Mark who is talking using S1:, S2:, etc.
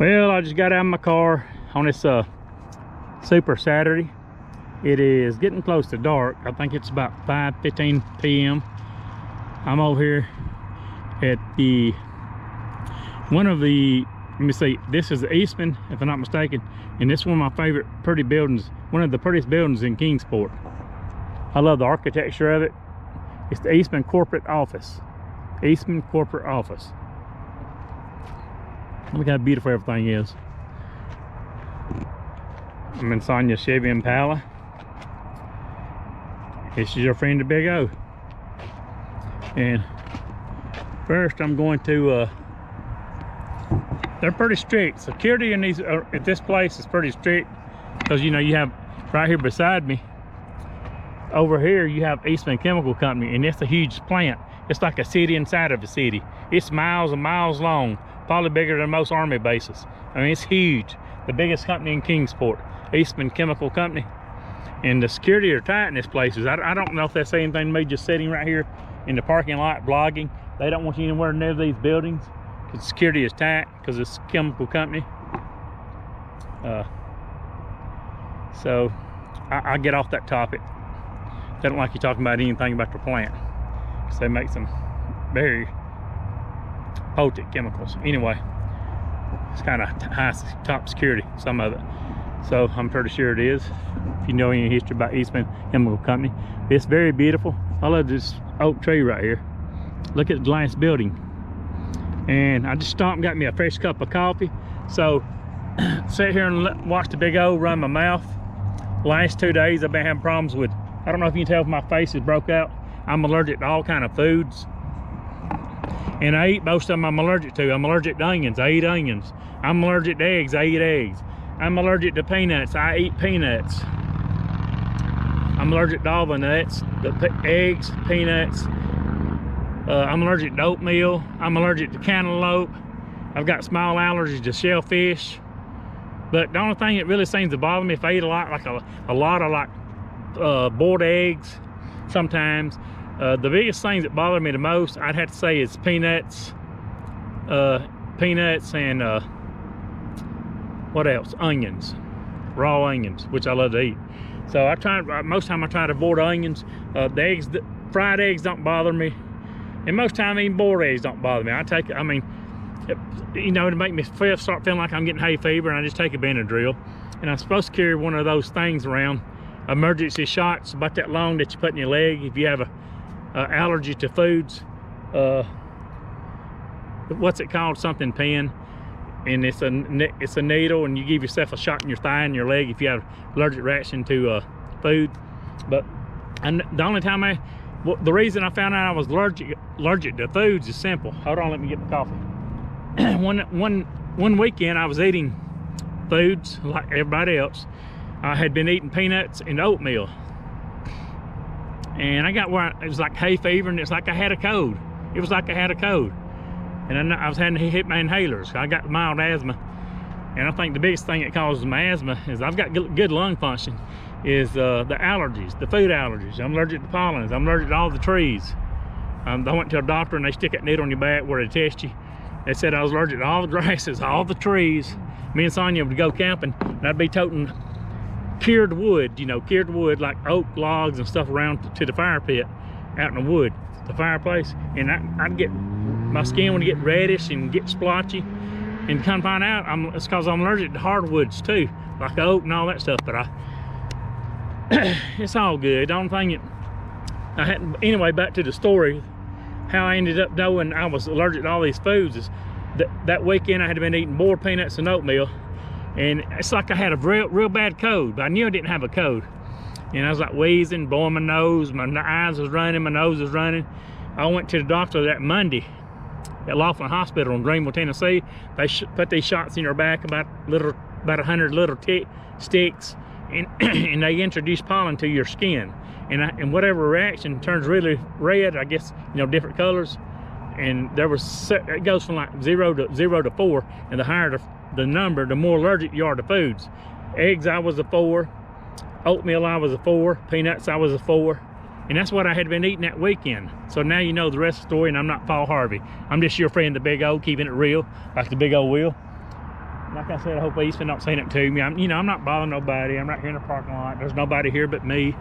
S1: Well, I just got out of my car on this super Saturday. It is getting close to dark. I think it's about 5:15 p.m. I'm over here at let me see, this is the Eastman, if I'm not mistaken, and this is one of my favorite pretty buildings, one of the prettiest buildings in Kingsport. I love the architecture of it. It's the Eastman Corporate Office. Eastman Corporate Office. Look how beautiful everything is. I'm in Sonia's Chevy Impala. This is your friend the Big O. And first I'm going to they're pretty strict. Security in these at this place is pretty strict, because you know, you have right here beside me, over here you have Eastman Chemical Company, and it's a huge plant. It's like a city inside of a city. It's miles and miles long, probably bigger than most army bases. I mean, it's huge. The biggest company in Kingsport, Eastman Chemical Company. And the security are tight in this place. I don't know if they say anything to me just sitting right here in the parking lot vlogging. They don't want you anywhere near these buildings because security is tight, because it's a chemical company. So I get off that topic. They don't like you talking about anything about the plant, because they make some very potent chemicals. Anyway, it's kind of high top security, some of it. So I'm pretty sure it is, if you know any history about Eastman Chemical Company. It's very beautiful. I love this oak tree right here. Look at the glass building. And I just stopped and got me a fresh cup of coffee. So sit here and watch the Big O run my mouth. Last 2 days I've been having problems with, I don't know if you can tell if my face is broke out. I'm allergic to all kind of foods. And I eat most of them I'm allergic to. I'm allergic to onions, I eat onions. I'm allergic to eggs, I eat eggs. I'm allergic to peanuts, I eat peanuts. I'm allergic to all the nuts, the eggs, peanuts. I'm allergic to oatmeal. I'm allergic to cantaloupe. I've got small allergies to shellfish. But the only thing that really seems to bother me, if I eat a lot of boiled eggs sometimes, the biggest things that bother me the most, I'd have to say, is peanuts and what else? Onions, raw onions, which I love to eat. So most time I try to avoid onions. The eggs, fried eggs don't bother me, and most time even boiled eggs don't bother me. You know, to make me start feeling like I'm getting hay fever, and I just take a Benadryl. And I'm supposed to carry one of those things around, emergency shots about that long, that you put in your leg if you have a allergy to foods. What's it called? Something pen. And it's a needle, and you give yourself a shot in your thigh and your leg if you have allergic reaction to food. But the only time the reason I found out I was allergic to foods is simple. Hold on, let me get the coffee. one weekend I was eating foods like everybody else. I had been eating peanuts and oatmeal, and I got where it was like hay fever, and it's like I had a cold. It was like I had a cold. And I was having to hit my inhalers. I got mild asthma, and I think the biggest thing that causes my asthma is I've got good lung function, is the allergies, the food allergies. I'm allergic to pollens. I'm allergic to all the trees. I went to a doctor, and they stick that needle on your back where they test you. They said I was allergic to all the grasses, all the trees. Me and Sonia would go camping, and I'd be toting cured wood, like oak logs and stuff around to the fire pit out in the wood, the fireplace, and I'd get, my skin would get reddish and get splotchy, and come find out it's because I'm allergic to hardwoods too, like oak and all that stuff. But it's all good. The only thing I hadn't, anyway, back to the story, how I ended up knowing I was allergic to all these foods is that weekend I had been eating boiled peanuts and oatmeal, and it's like I had a real bad cold, but I knew I didn't have a cold. And I was like wheezing, blowing my nose, my eyes was running, my nose was running. I went to the doctor that Monday at Laughlin Hospital in Greenville, Tennessee. They put these shots in your back, about 100 little sticks, and and they introduce pollen to your skin. And whatever reaction turns really red, I guess, different colors. And it goes from like 0 to 4, and the higher the number, the more allergic you are to foods. Eggs, I was a 4. Oatmeal, I was a 4. Peanuts, I was a 4. And that's what I had been eating that weekend. So now you know the rest of the story, and I'm not Paul Harvey. I'm just your friend, the Big O, keeping it real, like the Big O will. Like I said, I hope Eastman don't say it to me. I'm not bothering nobody. I'm right here in the parking lot. There's nobody here but me.